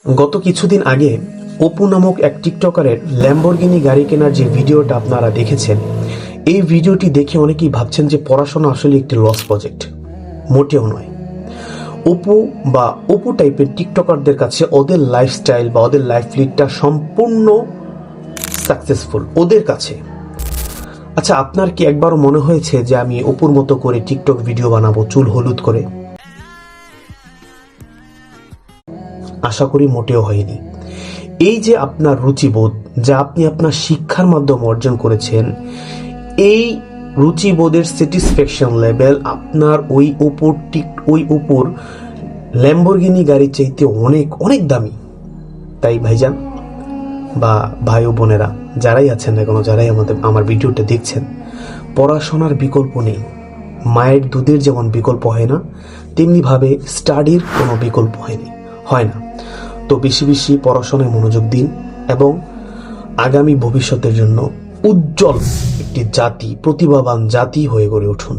গত কিছুদিন আগে অপু নামক এক টিকটকারের ল্যাম্বরগিনি গাড়ি কেনার যে ভিডিওটা আপনারা দেখেছেন, এই ভিডিওটি দেখে অনেকেই ভাবছেন যে পড়াশোনা আসলে একটি লস প্রজেক্ট। মোটেও নয়। অপু টাইপের টিকটকারদের কাছে ওদের লাইফস্টাইল বা ওদের লাইফ লিডটা সম্পূর্ণ সাকসেসফুল ওদের কাছে। আচ্ছা, আপনার কি একবারও মনে হয়েছে যে আমি অপুর মতো করে টিকটক ভিডিও বানাবো চুল হলুদ করে? আশা করি মোটেও হয়নি। এই যে আপনার রুচিবোধ, যা আপনি আপনার শিক্ষার মাধ্যমে অর্জন করেছেন, এই রুচিবোধের স্যাটিসফ্যাকশন লেভেল আপনার ওই উপর ল্যাম্বরগিনি গাড়ির চাইতে অনেক অনেক দামি। তাই ভাইজান বা ভাই ও বোনেরা যারাই আছেন না কেন, যারাই আমার ভিডিওটা দেখছেন, পড়াশোনার বিকল্প নেই। মায়ের দুধের যেমন বিকল্প হয় না, তেমনিভাবে স্টাডির কোনো বিকল্প হয় না। তো বেশি বেশি পড়াশোনায় মনোযোগ দিন এবং আগামী ভবিষ্যতের জন্য উজ্জ্বল একটি জাতি, প্রতিভাবান জাতি হয়ে গড়ে উঠুন।